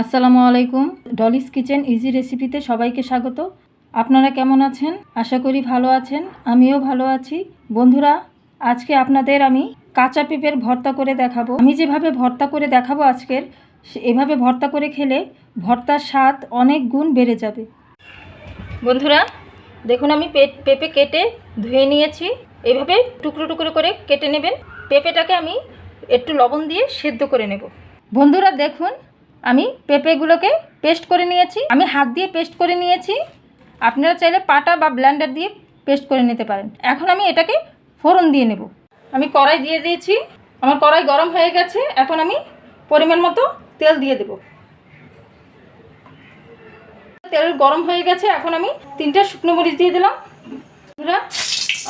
আসসালামু আলাইকুম। Dolly's kitchen easy রেসিপিতে সবাইকে স্বাগত। আপনারা কেমন আছেন? আশা করি ভালো আছেন। আমিও ভালো আছি। বন্ধুরা, আজকে আপনাদের আমি কাঁচা পেঁপের ভর্তা করে দেখাবো। আমি যেভাবে ভর্তা করে দেখাবো আজকের, এভাবে ভর্তা করে খেলে ভর্তার স্বাদ অনেক গুণ বেড়ে যাবে। বন্ধুরা দেখুন, আমি পেঁপে কেটে ধুয়ে নিয়েছি। এইভাবে টুকরো টুকরো করে কেটে নেবেন। পেঁপেটাকে আমি একটু লবণ দিয়ে সেদ্ধ করে নেব। বন্ধুরা দেখুন, আমি পেঁপেগুলোকে পেস্ট করে নিয়েছি। আমি হাত দিয়ে পেস্ট করে নিয়েছি। আপনারা চাইলে পাটা বা ব্লেন্ডার দিয়ে পেস্ট করে নিতে পারেন। এখন আমি এটাকে ফোড়ন দিয়ে নেব। আমি কড়াই দিয়ে দিয়েছি। আমার কড়াই গরম হয়ে গেছে। এখন আমি পরিমাণ মতো তেল দিয়ে দেব। তেল গরম হয়ে গেছে। এখন আমি 3টা শুকনো মরিচ দিয়ে দিলাম। বন্ধুরা,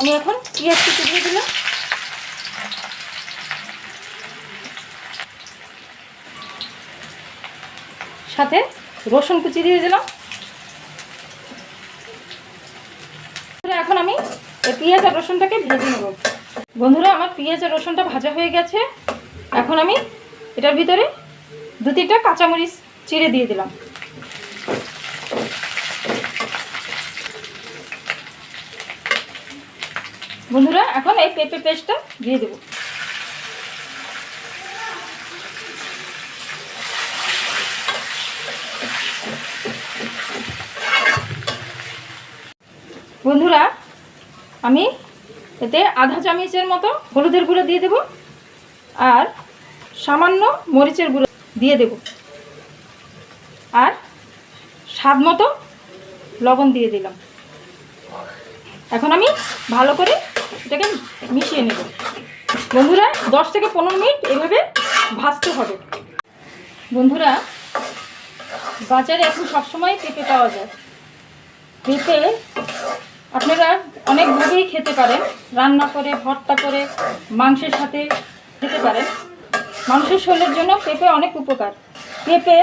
আমি এখন পেঁয়াজ কুচি দিয়ে দিলাম। সাথে রসুন কুচি দিয়ে দিলাম। এখন আমি এই পেঁয়াজ আর রসুনটাকে ভেজে নেব। বন্ধুরা, আমার পেঁয়াজ আর রসুনটা ভাজা হয়ে গেছে। এখন আমি এটার ভিতরে 2-3টা কাঁচামরিচ চিড়ে দিয়ে দিলাম। বন্ধুরা, এখন এই পেঁপে পেস্টটা দিয়ে দেব। বন্ধুরা, আমি এতে আধা চামচের মতো হলুদের গুঁড়ো দিয়ে দেব আর সামান্য মরিচের গুঁড়ো দিয়ে দেব আর স্বাদ মতো লবণ দিয়ে দিলাম। এখন আমি ভালো করে এটাকে মিশিয়ে নেব। বন্ধুরা, 10 থেকে 15 মিনিট এভাবে ভাজতে হবে। বন্ধুরা, বাজারে এখন সবসময় পেঁপে পাওয়া যায়। পেঁপে আপনারা অনেকভাবেই খেতে পারেন। রান্না করে, ভর্তা করে, মাংসের সাথে খেতে পারেন। মানুষের শরীরের জন্য পেঁপে অনেক উপকার। পেঁপে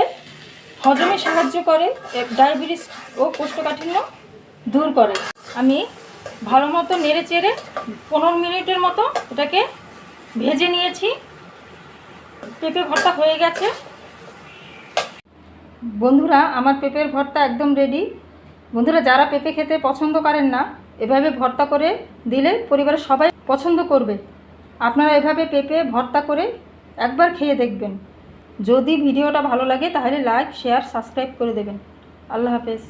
হজমে সাহায্য করে, ডায়াবেটিস ও কোষ্ঠকাঠিন্য দূর করে। আমি ভালো মতো নেড়ে চেড়ে 15 মিনিটের মতো এটাকে ভেজে নিয়েছি। পেঁপে ভর্তা হয়ে গেছে। বন্ধুরা, আমার পেঁপের ভর্তা একদম রেডি। বন্ধুরা, যারা পেঁপে খেতে পছন্দ করেন না, এভাবে ভর্তা করে দিলে পরিবারের সবাই পছন্দ করবে। আপনারা এভাবে পেঁপে ভর্তা করে একবার খেয়ে দেখবেন। যদি ভিডিওটা ভালো লাগে তাহলে লাইক, শেয়ার, সাবস্ক্রাইব করে দেবেন। আল্লাহ হাফেজ।